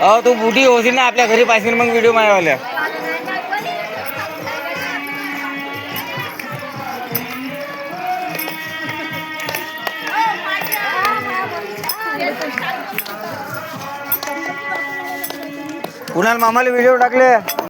अहो तू बुढी होशील ना आपल्या घरी पाहिजे मग व्हिडिओ मायवाल्या. कुणाल मामाला व्हिडिओ टाकले.